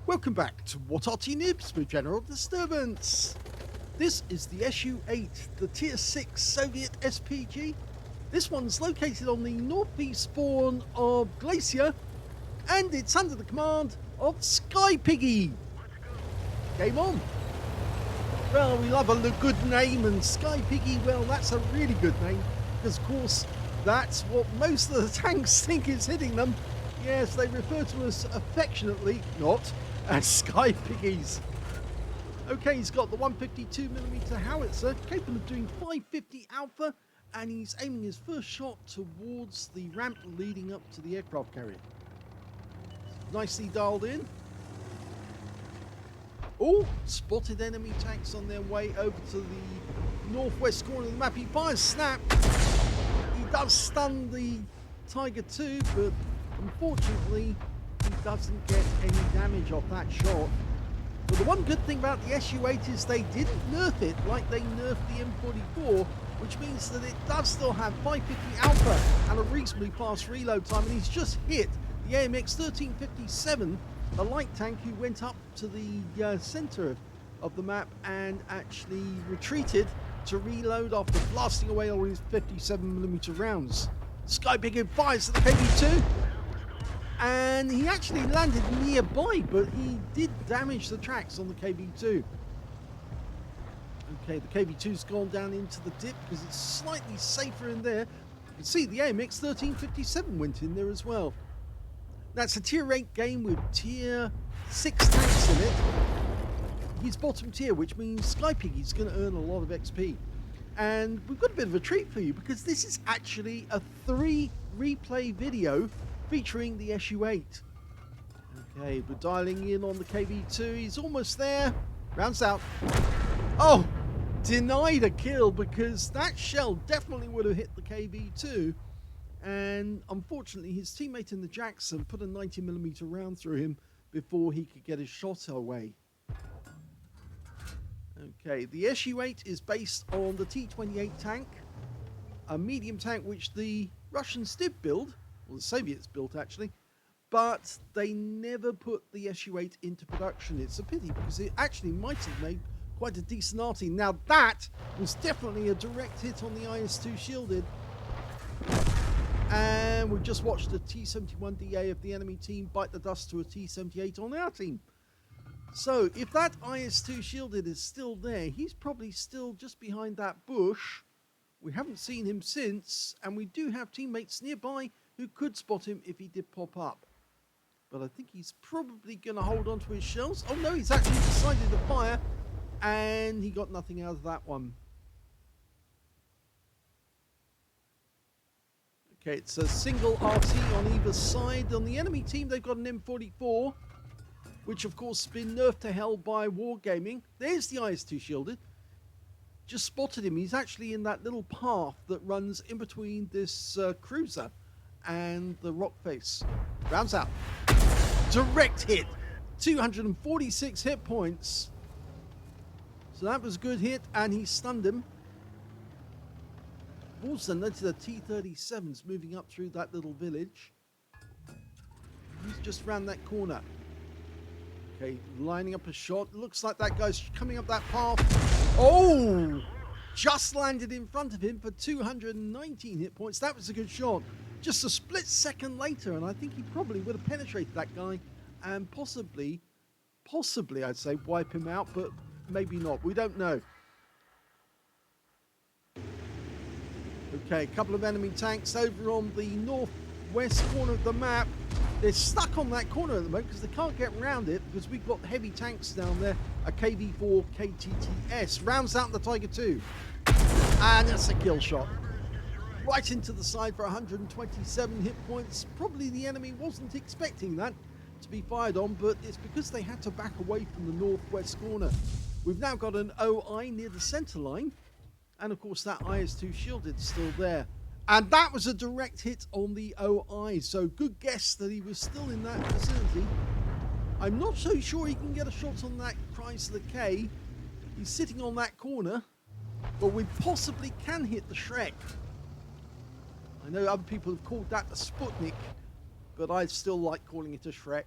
Welcome back to What Arty Noobs with General Disturbance. This is the SU-8, the Tier 6 Soviet SPG. This one's located on the northeast spawn of Glacier, and it's under the command of SkyPiggie. Game on. Well, we love a good name, and SkyPiggie, well, that's a really good name, because of course that's what most of the tanks think is hitting them. Yes, they refer to us affectionately, not as SkyPiggies. Okay, he's got the 152mm howitzer, capable of doing 550 alpha, and he's aiming his first shot towards the ramp leading up to the aircraft carrier. Nicely dialed in. Oh, spotted enemy tanks on their way over to the northwest corner of the map. He fires snap. He does stun the Tiger II, but unfortunately he doesn't get any damage off that shot. But the one good thing about the SU-8 is they didn't nerf it like they nerfed the M44, which means that it does still have 550 alpha and a reasonably fast reload time, and he's just hit the AMX 1357, the light tank, who went up to the center of the map and actually retreated to reload after blasting away all his 57mm rounds. SkyPiggie fires at the KV-2, and he actually landed nearby, but he did damage the tracks on the KV-2. Okay, the KV-2's gone down into the dip because it's slightly safer in there. You can see the AMX 1357 went in there as well. That's a tier 8 game with tier 6 tanks in it. He's bottom tier, which means SkyPiggie's going to earn a lot of XP. And we've got a bit of a treat for you, because this is actually a 3 replay video featuring the SU-8. Okay, we're dialing in on the KV-2. He's almost there. Rounds out. Oh, denied a kill, because that shell definitely would have hit the KV-2. And unfortunately, his teammate in the Jackson put a 90mm round through him before he could get his shot away. Okay, the SU-8 is based on the T-28 tank, a medium tank which the Russians did build, or the Soviets built actually, but they never put the SU-8 into production. It's a pity, because it actually might have made quite a decent Arty. Now that was definitely a direct hit on the IS-2 shielded. And we've just watched a T-71DA of the enemy team bite the dust to a T-78 on our team. So if that IS-2 shielded is still there, he's probably still just behind that bush. We haven't seen him since, and we do have teammates nearby who could spot him if he did pop up. But I think he's probably going to hold on to his shells. Oh no, he's actually decided to fire, and he got nothing out of that one. Okay, it's a single RT on either side. On the enemy team, they've got an M44, which of course has been nerfed to hell by Wargaming. There's the IS-2 shielded. Just spotted him. He's actually in that little path that runs in between this cruiser and the rock face. Rounds out. Direct hit. 246 hit points. So that was a good hit, and he stunned him. Also noted the T-37's moving up through that little village. He's just round that corner. Okay, lining up a shot. Looks like that guy's coming up that path. Oh! Just landed in front of him for 219 hit points. That was a good shot. Just a split second later, and I think he probably would have penetrated that guy and possibly I'd say, wipe him out, but maybe not. We don't know. Okay, a couple of enemy tanks over on the northwest corner of the map. They're stuck on that corner at the moment because they can't get around it, because we've got heavy tanks down there. A KV-4 KTTS rounds out the Tiger II, and that's a kill shot right into the side for 127 hit points. Probably the enemy wasn't expecting that to be fired on, but it's because they had to back away from the northwest corner. We've now got an OI near the center line, and of course that IS-2 shielded still there. And that was a direct hit on the OI, so good guess that he was still in that vicinity. I'm not so sure he can get a shot on that Chrysler K. He's sitting on that corner, but we possibly can hit the Shrek. I know other people have called that a Sputnik, but I still like calling it a Shrek.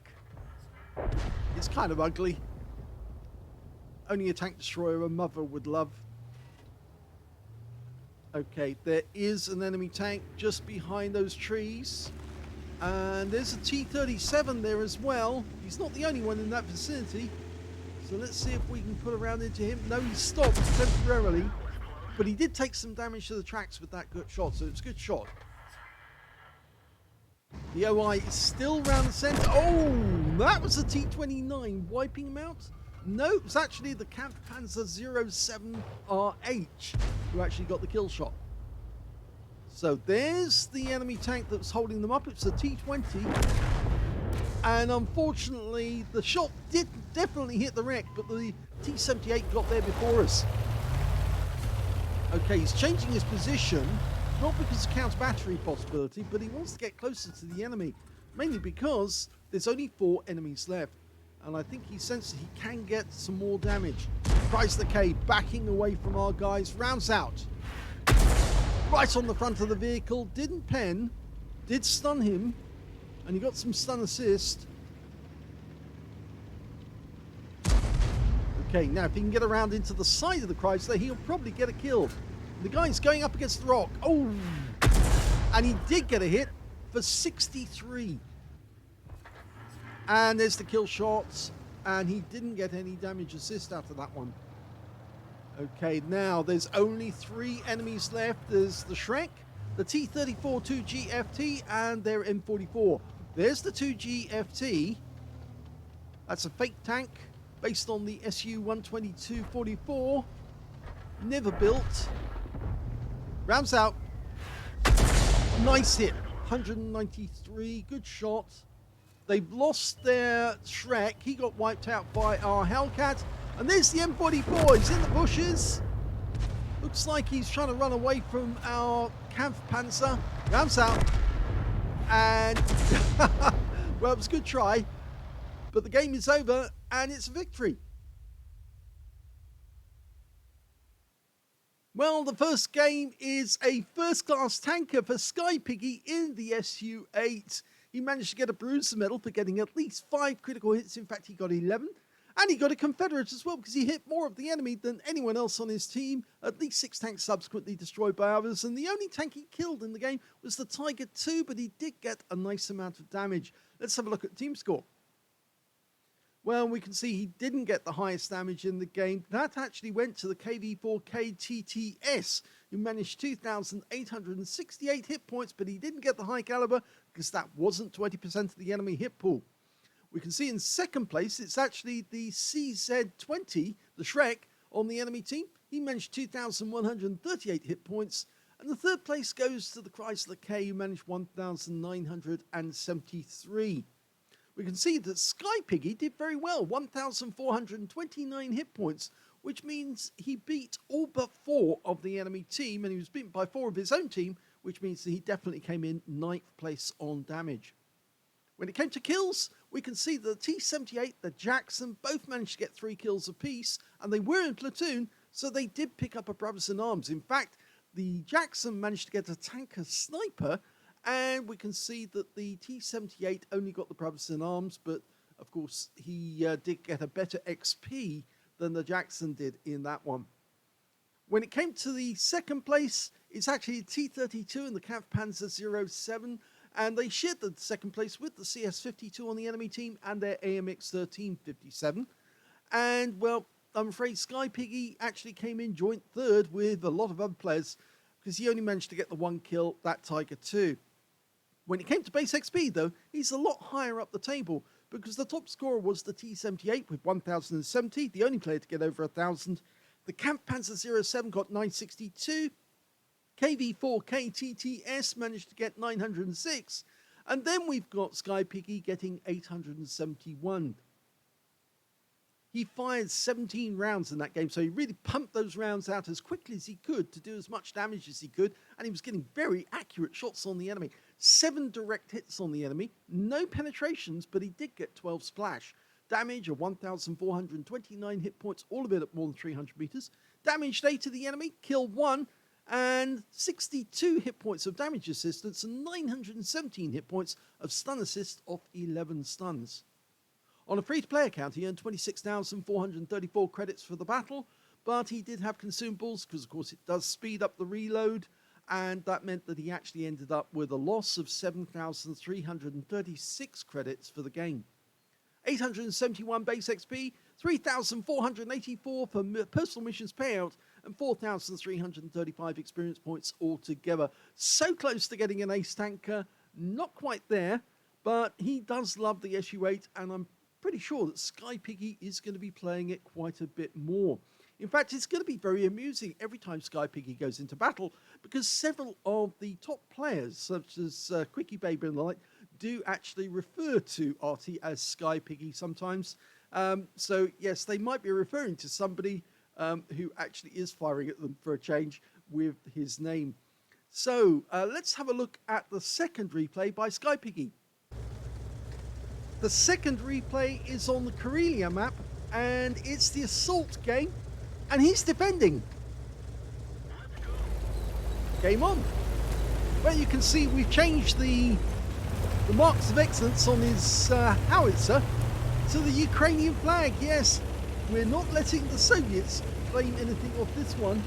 It's kind of ugly. Only a tank destroyer a mother would love. Okay, there is an enemy tank just behind those trees. And there's a T-37 there as well. He's not the only one in that vicinity. So let's see if we can put a round into him. No, he stopped temporarily. But he did take some damage to the tracks with that good shot. So it's a good shot. The OI is still round the center. Oh, that was a T-29 wiping him out. No, it was actually the Kampfpanzer 07RH who actually got the kill shot. So there's the enemy tank that was holding them up. It's a T-20. And unfortunately, the shot did definitely hit the wreck, but the T-78 got there before us. Okay, he's changing his position, not because of counter battery possibility, but he wants to get closer to the enemy, mainly because there's only 4 enemies left. And I think he senses he can get some more damage. Chrysler K backing away from our guys, rounds out. Right on the front of the vehicle, didn't pen, did stun him, and he got some stun assist. Okay, now if he can get around into the side of the Chrysler, he'll probably get a kill. The guy's going up against the rock. Oh! And he did get a hit for 63. And there's the kill shots, and he didn't get any damage assist out of that one. Okay, now there's only 3 enemies left. There's the Shrek, the T-34 2GFT, and their M44. There's the 2GFT. That's a fake tank based on the SU-122-44. Never built. Rounds out. Nice hit. 193. Good shot. They've lost their Shrek. He got wiped out by our Hellcat. And there's the M44. He's in the bushes. Looks like he's trying to run away from our Kampfpanzer. Rounds out. And, well, it was a good try. But the game is over, and it's a victory. Well, the first game is a first-class tanker for SkyPiggie in the SU-8. He managed to get a Bruiser medal for getting at least 5 critical hits. In fact, he got 11. And he got a Confederate as well because he hit more of the enemy than anyone else on his team. At least 6 tanks subsequently destroyed by others. And the only tank he killed in the game was the Tiger II, but he did get a nice amount of damage. Let's have a look at the team score. Well, we can see he didn't get the highest damage in the game. That actually went to the KV-4K-TTS, who managed 2,868 hit points, but he didn't get the high caliber because that wasn't 20% of the enemy hit pool. We can see in second place, it's actually the CZ-20, the Shrek, on the enemy team. He managed 2,138 hit points. And the third place goes to the Chrysler K, who managed 1,973. We can see that SkyPiggie did very well, 1,429 hit points, which means he beat all but 4 of the enemy team, and he was beaten by 4 of his own team, which means that he definitely came in 9th place on damage. When it came to kills, we can see that the T-78, the Jackson, both managed to get 3 kills apiece, and they were in platoon, so they did pick up a brothers in arms. In fact, the Jackson managed to get a tanker sniper, and we can see that the T-78 only got the brothers in arms, but of course he did get a better XP than the Jackson did in that one. When it came to the second place, it's actually the T-32 and the Kampfpanzer 07, and they shared the second place with the CS-52 on the enemy team and their AMX 1357. And, well, I'm afraid SkyPiggie actually came in joint third with a lot of other players because he only managed to get the 1 kill, that Tiger II. When it came to base XP, though, he's a lot higher up the table because the top scorer was the T-78 with 1,070, the only player to get over 1,000. The Kampfpanzer 07 got 962. KV-4K-TTS managed to get 906. And then we've got SkyPiggie getting 871. He fired 17 rounds in that game, so he really pumped those rounds out as quickly as he could to do as much damage as he could, and he was getting very accurate shots on the enemy. 7 direct hits on the enemy, no penetrations, but he did get 12 splash. Damage of 1,429 hit points, all of it at more than 300 meters. Damaged 8 to the enemy, kill 1, and 62 hit points of damage assistance, and 917 hit points of stun assist off 11 stuns. On a free-to-play account, he earned 26,434 credits for the battle, but he did have consumables because, of course, it does speed up the reload, and that meant that he actually ended up with a loss of 7,336 credits for the game. 871 base XP, 3,484 for personal missions payout, and 4,335 experience points altogether. So close to getting an ace tanker, not quite there, but he does love the SU-8, and I'm pretty sure that SkyPiggie is going to be playing it quite a bit more. In fact, it's going to be very amusing every time SkyPiggie goes into battle, because several of the top players, such as Quickie Baby and the like, do actually refer to Arty as SkyPiggie sometimes. So yes, they might be referring to somebody who actually is firing at them for a change with his name. So let's have a look at the second replay by SkyPiggie. The second replay is on the Karelia map, and it's the Assault game, and he's defending. Game on. Well, you can see we've changed the marks of excellence on his howitzer to the Ukrainian flag. Yes, we're not letting the Soviets claim anything off this one,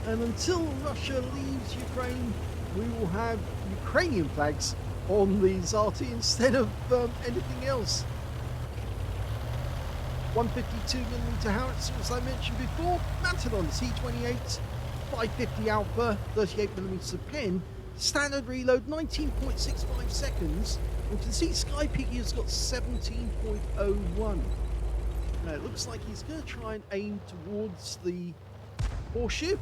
and until Russia leaves Ukraine, we will have Ukrainian flags on these Arty instead of anything else. 152mm howitzer, as I mentioned before, mounted on the T-28, 550 Alpha, 38mm pen, standard reload 19.65 seconds. You can see SkyPiggie has got 17.01. Now it looks like he's going to try and aim towards the horseshoe.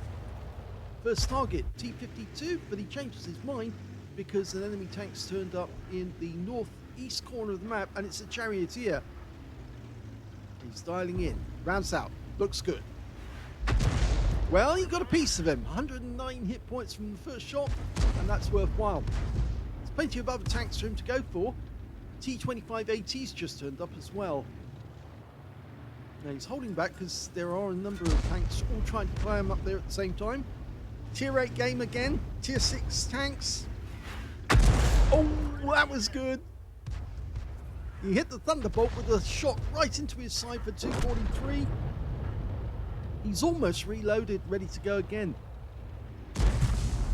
First target, T-52, but he changes his mind because an enemy tank's turned up in the northeast corner of the map, and it's a charioteer. He's dialing in, rounds out, looks good. Well, he got a piece of him, 109 hit points from the first shot, and that's worthwhile. There's plenty of other tanks for him to go for. T-25AT's just turned up as well. Now he's holding back because there are a number of tanks all trying to climb up there at the same time. Tier 8 game again, Tier 6 tanks. Oh, that was good. He hit the Thunderbolt with a shot right into his side for 243. He's almost reloaded, ready to go again.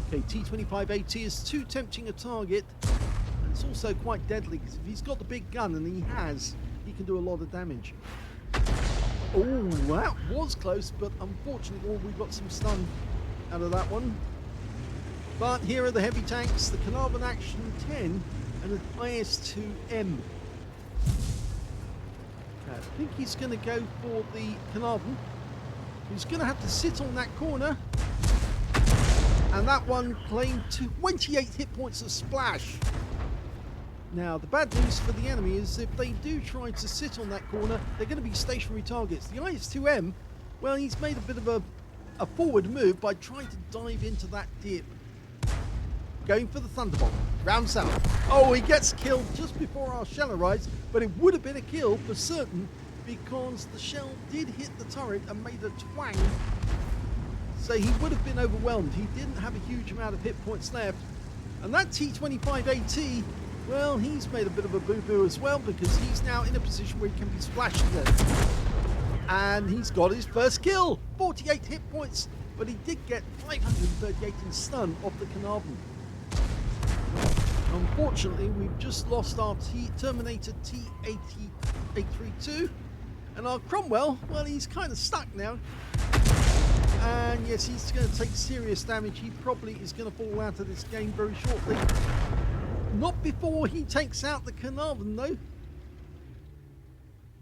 Okay, T-25AT is too tempting a target. And it's also quite deadly, because if he's got the big gun, and he has, he can do a lot of damage. Oh, that was close, but unfortunately, we got some stun out of that one. But here are the heavy tanks, the Carnarvon Action 10 and an IS-2M. I think he's going to go for the Carnarvon. He's going to have to sit on that corner. And that one claimed 28 hit points of splash. Now, the bad news for the enemy is if they do try to sit on that corner, they're going to be stationary targets. The IS-2M, well, he's made a bit of a forward move by trying to dive into that dip. Going for the Thunderbolt. Rounds out. Oh, he gets killed just before our shell arrives, but it would have been a kill for certain because the shell did hit the turret and made a twang. So he would have been overwhelmed. He didn't have a huge amount of hit points left. And that T-25AT, well, he's made a bit of a boo-boo as well because he's now in a position where he can be splashing them. And he's got his first kill. 48 hit points, but he did get 538 in stun off the Carnarvon. Unfortunately, we've just lost our Terminator T-832, and our Cromwell, well, he's kind of stuck now. And yes, he's going to take serious damage. He probably is going to fall out of this game very shortly. Not before he takes out the Carnarvon, though. In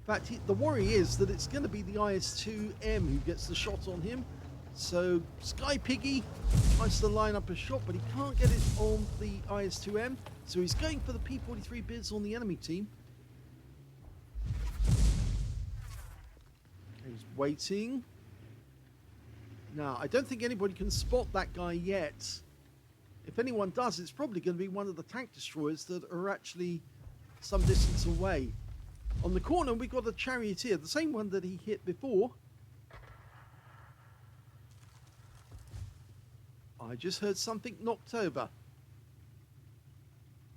fact, the worry is that it's going to be the IS-2M who gets the shot on him. So SkyPiggie tries to line up a shot, but he can't get it on the IS-2M. So he's going for the P-43 bids on the enemy team. He's waiting. Now, I don't think anybody can spot that guy yet. If anyone does, it's probably going to be one of the tank destroyers that are actually some distance away. On the corner, we've got a charioteer, the same one that he hit before. I just heard something knocked over.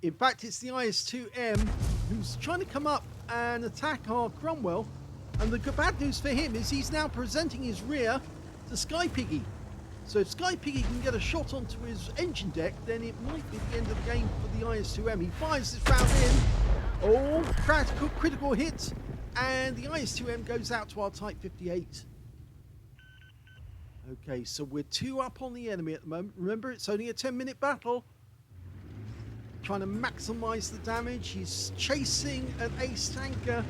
In fact, it's the IS-2M who's trying to come up and attack our Cromwell. And the bad news for him is he's now presenting his rear to SkyPiggie. So if SkyPiggie can get a shot onto his engine deck, then it might be the end of the game for the IS-2M. He fires this round in. Oh, critical hit. And the IS-2M goes out to our Type 58. Okay, so we're 2 up on the enemy at the moment. Remember, it's only a 10-minute battle. Trying to maximize the damage. He's chasing an ace tanker.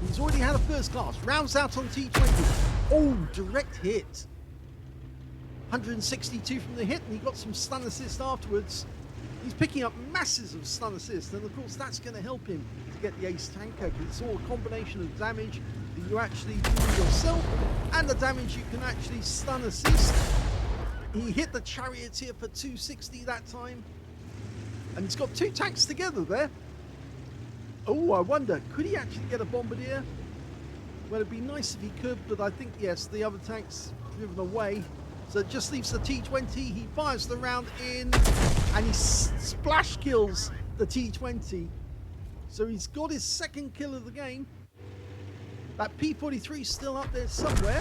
He's already had a first class. Rounds out on T20. Oh, direct hit. 162 from the hit, and he got some stun assist afterwards. He's picking up masses of stun assist, and of course that's going to help him to get the ace tanker, because it's all a combination of damage that you actually do yourself and the damage you can actually stun assist. He hit the charioteer for 260 that time, and he's got 2 tanks together there. Oh, I wonder, could he actually get a bombardier? Well, it'd be nice if he could, but I think, yes, the other tank's driven away. So it just leaves the T20. He fires the round in, and he splash kills the T20. So he's got his 2nd kill of the game. That P-43 is still up there somewhere.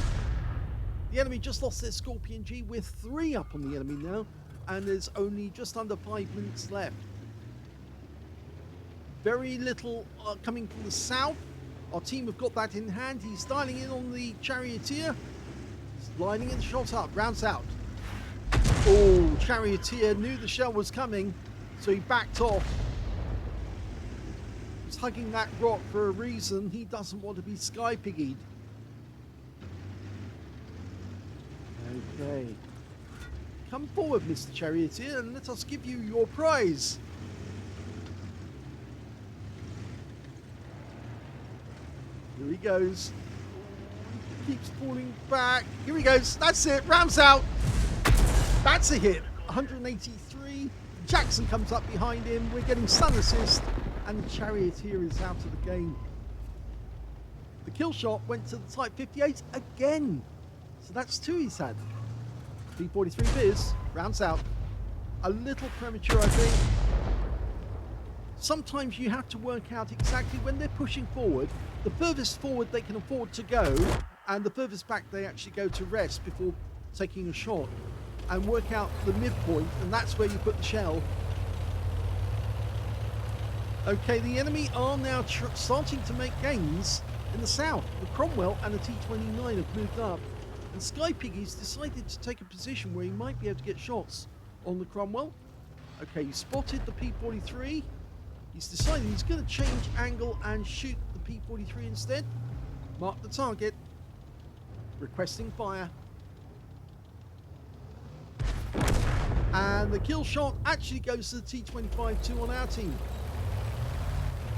The enemy just lost their Scorpion G. We're 3 up on the enemy now, and there's only just under 5 minutes left. Very little coming from the south. Our team have got that in hand. He's dialing in on the charioteer. Lining in, shot up, rounds out. Oh, charioteer knew the shell was coming, so he backed off. He's hugging that rock for a reason. He doesn't want to be SkyPiggied. Okay. Come forward, Mr. Charioteer, and let us give you your prize. Here he goes. Keeps falling back. Here he goes. That's it. Rounds out. That's a hit. 183. Jackson comes up behind him. We're getting stun assist, and the charioteer is out of the game. The kill shot went to the Type 58 again. So that's 2 he's had. P-43 Biz rounds out. A little premature, I think. Sometimes you have to work out exactly when they're pushing forward, the furthest forward they can afford to go, and the furthest back they actually go to rest before taking a shot, and work out the midpoint, and that's where you put the shell. Okay, the enemy are now starting to make gains in the south. The Cromwell and the T-29 have moved up, and SkyPiggie's decided to take a position where he might be able to get shots on the Cromwell. Okay, he spotted the P-43. He's decided he's going to change angle and shoot the P-43 instead. Mark the target. Requesting fire. And the kill shot actually goes to the T-25-2 on our team.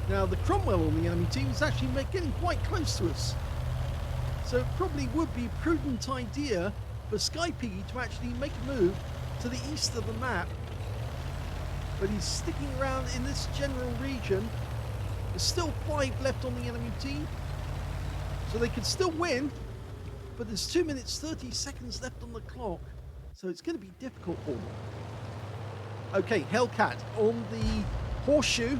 Now the Cromwell on the enemy team is actually getting quite close to us. So it probably would be a prudent idea for SkyPiggie to actually make a move to the east of the map. But he's sticking around in this general region. There's still 5 left on the enemy team. So they could still win. But there's 2 minutes 30 seconds left on the clock. So it's going to be difficult for them. Okay, Hellcat on the horseshoe.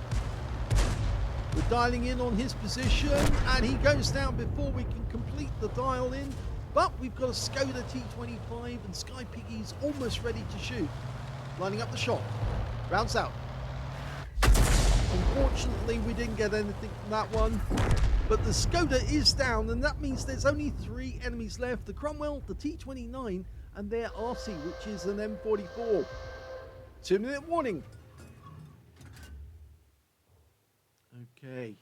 We're dialing in on his position, and he goes down before we can complete the dial in. But we've got a Skoda T25, and SkyPiggie's almost ready to shoot. Lining up the shot. Rounds out. Unfortunately, we didn't get anything from that one. But the Skoda is down, and that means there's only 3 enemies left. The Cromwell, the T29, and their Arty, which is an M44. 2-minute warning. Okay.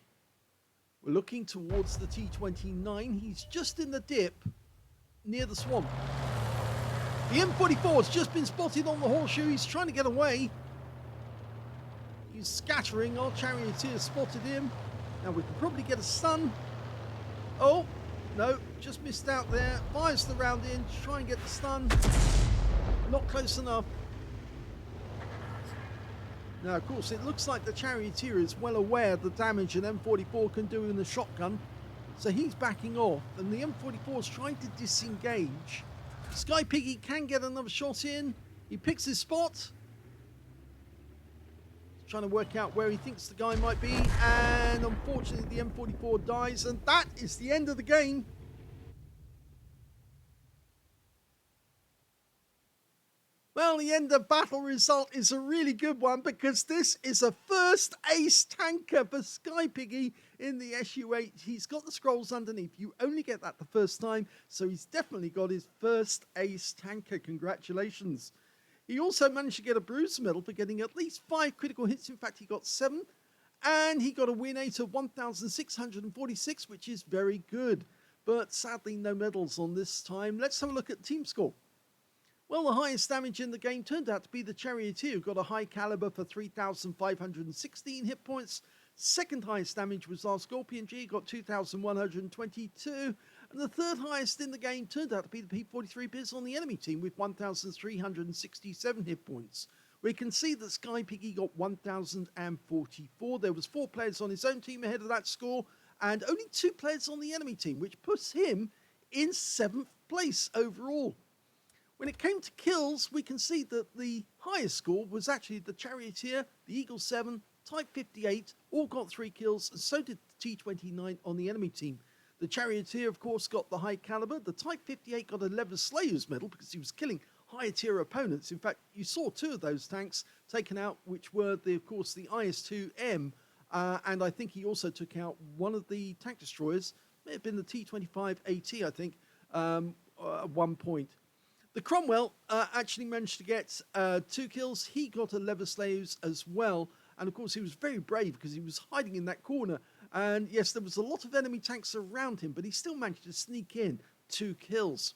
We're looking towards the T29. He's just in the dip near the swamp. The M44 has just been spotted on the horseshoe. He's trying to get away. He's scattering. Our charioteer spotted him. Now we can probably get a stun. Oh, no, just missed out there. Fires the round in to try and get the stun. Not close enough. Now, of course, it looks like the charioteer is well aware of the damage an M44 can do in the shotgun. So he's backing off, and the M44 is trying to disengage. SkyPiggie can get another shot in. He picks his spot. trying to work out where he thinks the guy might be, and unfortunately the M44 dies, and that is the end of the game. Well, the end of battle result is a really good one because this is a first ace tanker for SkyPiggie in the SU-8. He's got the scrolls underneath. You only get that the first time, so he's definitely got his first ace tanker. Congratulations. He also managed to get a bruiser medal for getting at least 5 critical hits. In fact, he got 7. And he got a win rate of 1,646, which is very good. But sadly, no medals on this time. Let's have a look at team score. Well, the highest damage in the game turned out to be the Charioteer, who got a high caliber for 3,516 hit points. Second highest damage was our Scorpion G, got 2,122. And the third highest in the game turned out to be the P43 Biz on the enemy team with 1,367 hit points. We can see that SkyPiggie got 1,044. There was 4 players on his own team ahead of that score, and only 2 players on the enemy team, which puts him in 7th place overall. When it came to kills, we can see that the highest score was actually the Charioteer, the Eagle 7, Type 58, all got 3 kills, and so did the T29 on the enemy team. The Charioteer, of course, got the high caliber. The Type 58 got a Leather Slayer's medal because he was killing higher tier opponents. In fact, you saw 2 of those tanks taken out, which were, of course, the IS-2M, and I think he also took out one of the tank destroyers. May have been the T25 AT, I think, at one point. The Cromwell actually managed to get 2 kills. He got a Leather Slayers as well. And of course, he was very brave because he was hiding in that corner. And yes, there was a lot of enemy tanks around him, but he still managed to sneak in 2 kills.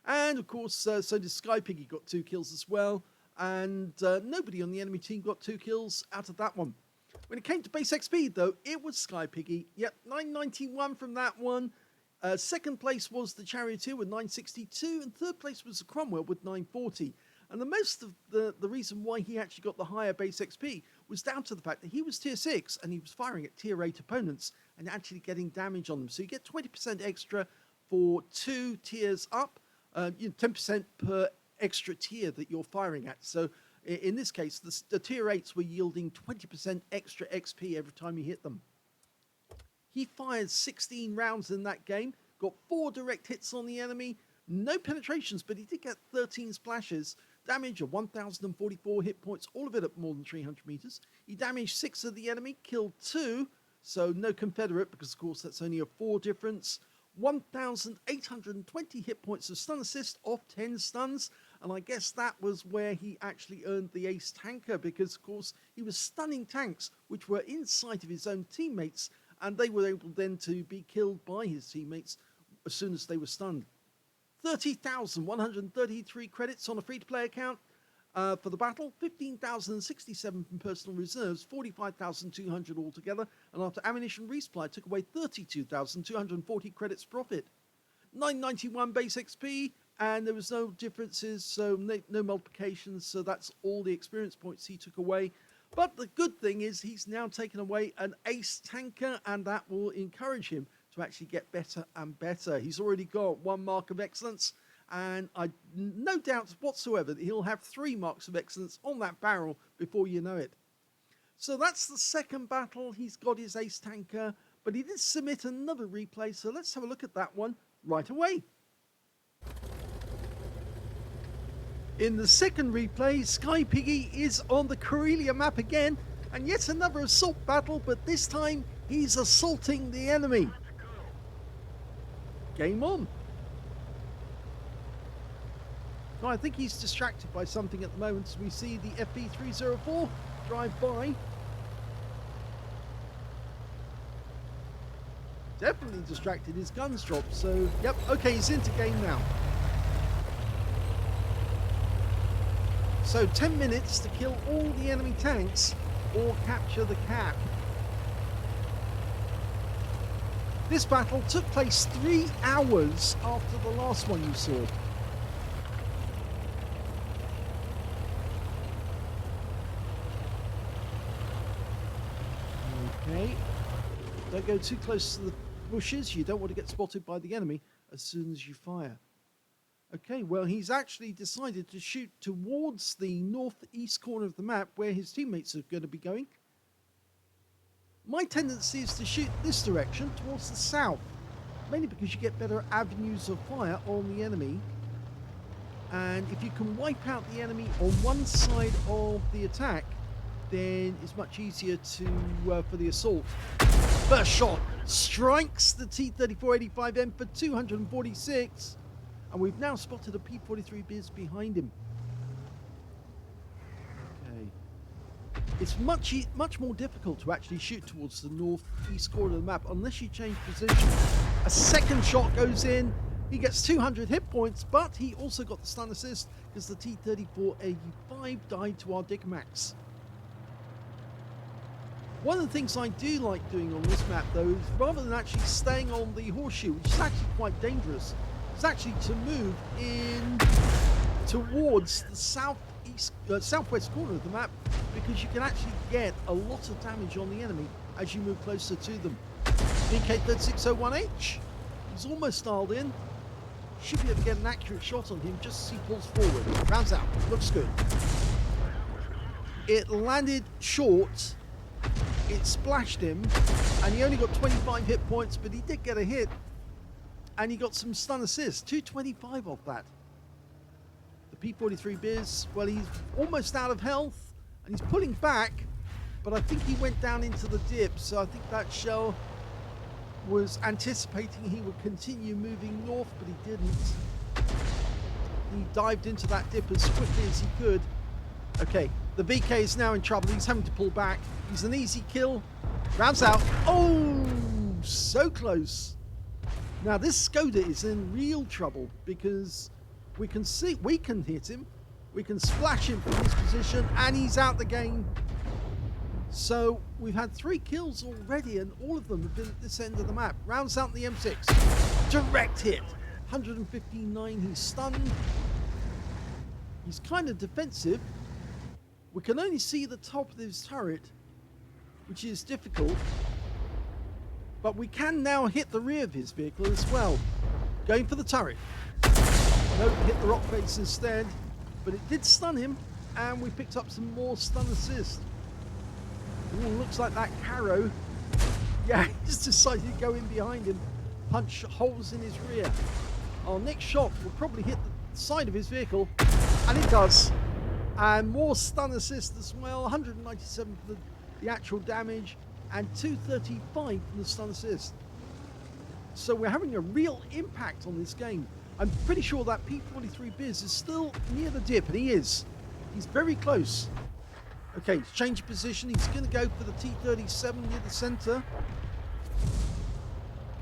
And of course, so did SkyPiggie, got 2 kills as well. And nobody on the enemy team got 2 kills out of that one. When it came to base XP, though, it was SkyPiggie. Yep, 991 from that one. Second place was the Charioteer with 962, and third place was the Cromwell with 940. And the most of the reason why he actually got the higher base XP was down to the fact that he was tier 6 and he was firing at tier 8 opponents and actually getting damage on them. So you get 20% extra for 2 tiers up, 10% per extra tier that you're firing at. So in this case, the tier 8s were yielding 20% extra XP every time you hit them. He fired 16 rounds in that game, got 4 direct hits on the enemy, no penetrations, but he did get 13 splashes, damage of 1,044 hit points, all of it at more than 300 meters. He damaged 6 of the enemy, killed 2, so no Confederate, because of course that's only a 4 difference. 1,820 hit points of stun assist off 10 stuns, and I guess that was where he actually earned the ace tanker, because of course he was stunning tanks which were in sight of his own teammates, and they were able then to be killed by his teammates as soon as they were stunned. 30,133 credits on a free-to-play account for the battle, 15,067 from personal reserves, 45,200 altogether, and after ammunition resupply took away 32,240 credits profit. 991 base XP, and there was no differences, so no multiplications, so that's all the experience points he took away. But the good thing is he's now taken away an ace tanker, and that will encourage him to actually get better and better. He's already got 1 mark of excellence, and I no doubt whatsoever that he'll have 3 marks of excellence on that barrel before you know it. So that's the second battle. He's got his ace tanker, but he did submit another replay, so let's have a look at that one right away. In the second replay, SkyPiggie is on the Karelia map again, and yet another assault battle, but this time he's assaulting the enemy. Game on. Now, I think he's distracted by something at the moment, so we see the FP304 drive by. Definitely distracted, his guns dropped, so yep, okay, he's into game now. So 10 minutes to kill all the enemy tanks or capture the cap. This battle took place 3 hours after the last one you saw. Okay, don't go too close to the bushes, you don't want to get spotted by the enemy as soon as you fire. Okay, well, he's actually decided to shoot towards the northeast corner of the map where his teammates are going to be going. My tendency is to shoot this direction towards the south, mainly because you get better avenues of fire on the enemy. And if you can wipe out the enemy on one side of the attack, then it's much easier to for the assault. First shot strikes the T-3485M for 246. And we've now spotted a P-43 Biz behind him. Okay. It's much more difficult to actually shoot towards the northeast corner of the map unless you change position. A second shot goes in. He gets 200 hit points, but he also got the stun assist because the T-3485 died to our Digmax. One of the things I do like doing on this map, though, is rather than actually staying on the horseshoe, which is actually quite dangerous, is actually to move in towards the southwest corner of the map, because you can actually get a lot of damage on the enemy as you move closer to them. VK3601H, he's almost dialed in. Should be able to get an accurate shot on him just as he pulls forward. Rounds out, looks good. It landed short, it splashed him, and he only got 25 hit points, but he did get a hit. And he got some stun assists, 225 off that. The P-43 Biz, well, he's almost out of health, and he's pulling back, but I think he went down into the dip, so I think that shell was anticipating he would continue moving north, but he didn't. He dived into that dip as quickly as he could. Okay, the VK is now in trouble. He's having to pull back. He's an easy kill. Rounds out. Oh, so close. Now this Skoda is in real trouble because we can hit him, we can splash him from this position, and he's out the game. So we've had 3 kills already, and all of them have been at this end of the map. Rounds out the M6, direct hit, 159. He's stunned. He's kind of defensive. We can only see the top of his turret, which is difficult. But we can now hit the rear of his vehicle as well. Going for the turret. Nope, hit the rock face instead. But it did stun him, and we picked up some more stun assist. Ooh, looks like that Caro. Yeah, he's decided to go in behind him, punch holes in his rear. Our next shot will probably hit the side of his vehicle, and it does. And more stun assist as well, 197 for the actual damage, and 235 from the stun assist. So we're having a real impact on this game. I'm pretty sure that P-43 Biz is still near the dip, and he is. He's very close. Okay, he's changing position. He's going to go for the T-37 near the center.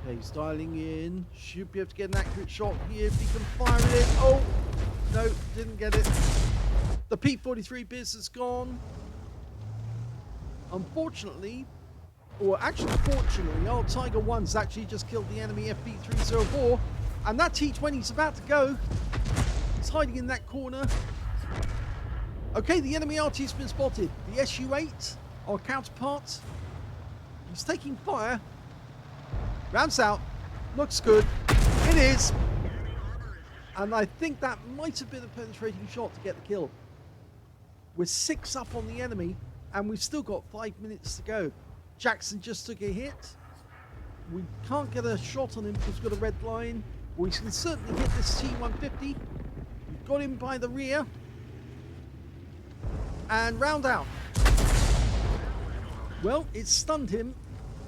Okay, he's dialing in. Should be able to get an accurate shot here if he can fire it in. Oh, no, didn't get it. The P-43 Biz is gone. Unfortunately, or actually fortunately, our Tiger 1's actually just killed the enemy FB304, and that T-20 is about to go. He's hiding in that corner. Okay, the enemy Arty's been spotted. The SU-8, our counterpart, he's taking fire. Rounds out. Looks good. It is. And I think that might have been a penetrating shot to get the kill. We're 6 up on the enemy, and we've still got 5 minutes to go. Jackson just took a hit. We can't get a shot on him because we've got a red line. We can certainly hit this T-150. We've got him by the rear. And round out. Well, it stunned him,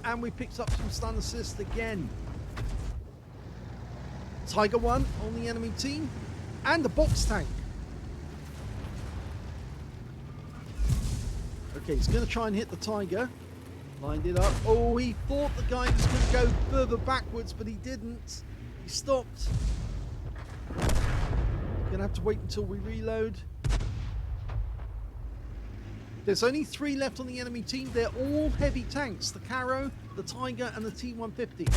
and we picked up some stun assist again. Tiger 1 on the enemy team, and a box tank. Okay, he's going to try and hit the Tiger. Lined it up. Oh, he thought the guy was going to go further backwards, but he didn't. He stopped. Going to have to wait until we reload. There's only 3 left on the enemy team. They're all heavy tanks. The Caro, the Tiger, and the T-150.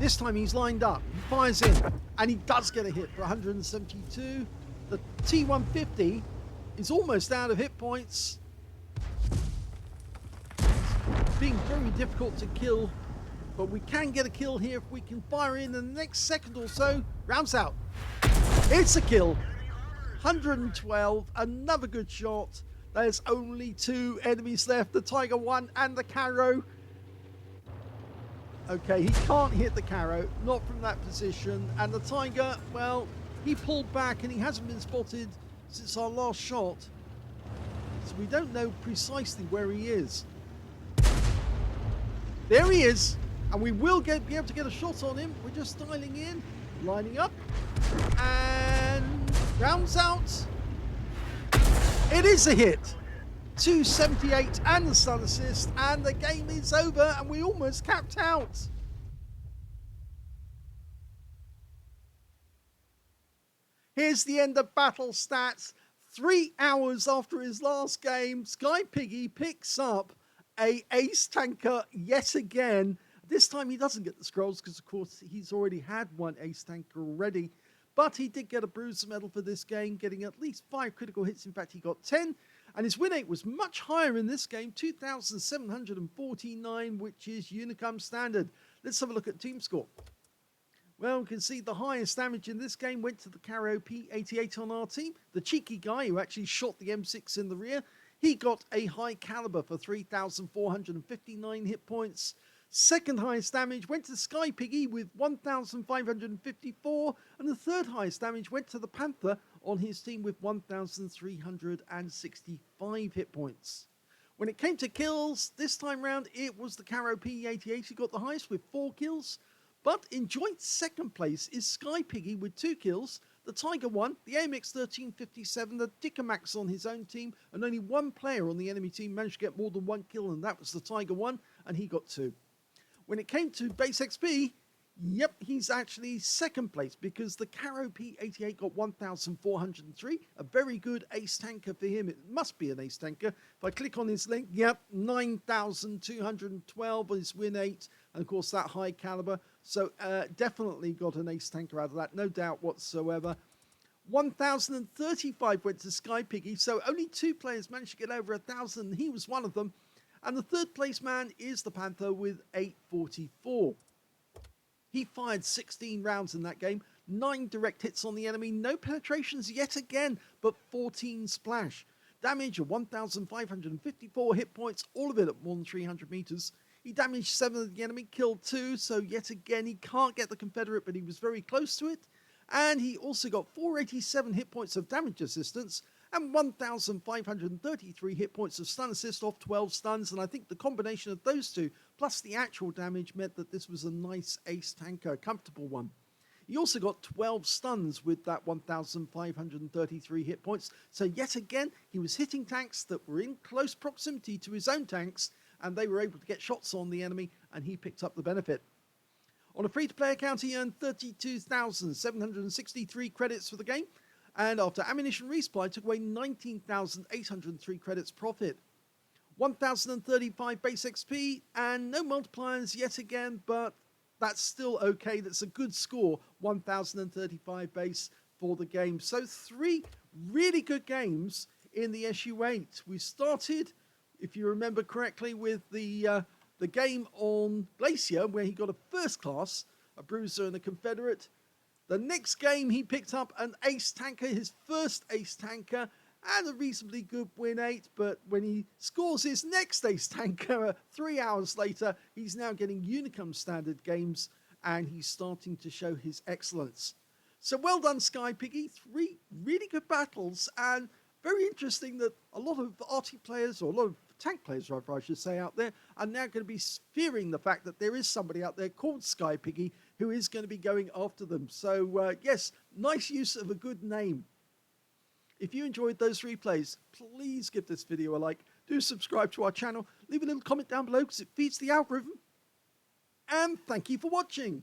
This time he's lined up. He fires in, and he does get a hit for 172. The T-150 is almost out of hit points. Being very difficult to kill but we can get a kill here if we can fire in the next second or so. Rounds out. It's a kill. 112, another good shot. There's only 2 enemies left, the Tiger 1 and the Caro. Okay, he can't hit the Caro, not from that position. And the Tiger, well, he pulled back and he hasn't been spotted since our last shot. So we don't know precisely where he is. There he is, and we will be able to get a shot on him. We're just dialing in, lining up, and rounds out. It is a hit. 278 and the stun assist, and the game is over, and we almost capped out. Here's the end of battle stats. 3 hours after his last game, SkyPiggie picks up a ace tanker yet again. This time he doesn't get the scrolls because, of course, he's already had 1 ace tanker already. But he did get a bruiser medal for this game, getting at least 5 critical hits. In fact, he got 10. And his win rate was much higher in this game, 2,749, which is Unicum standard. Let's have a look at team score. Well, we can see the highest damage in this game went to the Caro P88 on our team. The cheeky guy who actually shot the M6 in the rear, he got a high caliber for 3,459 hit points. Second highest damage went to SkyPiggie with 1,554, and the third highest damage went to the Panther on his team with 1,365 hit points. When it came to kills, this time round it was the Caro P88 who got the highest with 4 kills, but in joint second place is SkyPiggie with 2 kills, the Tiger 1, the AMX 1357, the Dickermax on his own team, and only 1 player on the enemy team managed to get more than 1 kill, and that was the Tiger 1, and he got 2. When it came to base XP, yep, he's actually second place because the Caro P88 got 1,403, a very good ace tanker for him. It must be an ace tanker. If I click on his link, yep, 9,212 on his win 8, and of course that high caliber. So definitely got an ace tanker out of that, no doubt whatsoever. 1,035 went to SkyPiggie, so only 2 players managed to get over 1,000. He was one of them. And the third place man is the Panther with 844. He fired 16 rounds in that game, 9 direct hits on the enemy, no penetrations yet again, but 14 splash. Damage of 1,554 hit points, all of it at more than 300 meters. He damaged 7 of the enemy, killed 2, so yet again he can't get the Confederate, but he was very close to it. And he also got 487 hit points of damage assistance, and 1,533 hit points of stun assist off 12 stuns, and I think the combination of those two, plus the actual damage, meant that this was a nice ace tanker, a comfortable one. He also got 12 stuns with that 1,533 hit points, so yet again, he was hitting tanks that were in close proximity to his own tanks, and they were able to get shots on the enemy, and he picked up the benefit. On a free-to-play account, he earned 32,763 credits for the game, and after ammunition resupply, took away 19,803 credits profit. 1,035 base XP, and no multipliers yet again, but that's still okay. That's a good score, 1,035 base for the game. So 3 really good games in the SU-8. We started, if you remember correctly, with the game on Glacier, where he got a first class, a bruiser and a Confederate. The next game, he picked up an ace tanker, his first ace tanker, and a reasonably good win 8. But when he scores his next ace tanker 3 hours later, he's now getting Unicum standard games, and he's starting to show his excellence. So well done, SkyPiggie. 3 really good battles, and very interesting that a lot of Arty players, or a lot of tank players, rather, I should say, out there, are now going to be fearing the fact that there is somebody out there called SkyPiggie who is going to be going after them. So, yes, nice use of a good name. If you enjoyed those replays, please give this video a like. Do subscribe to our channel. Leave a little comment down below because it feeds the algorithm. And thank you for watching.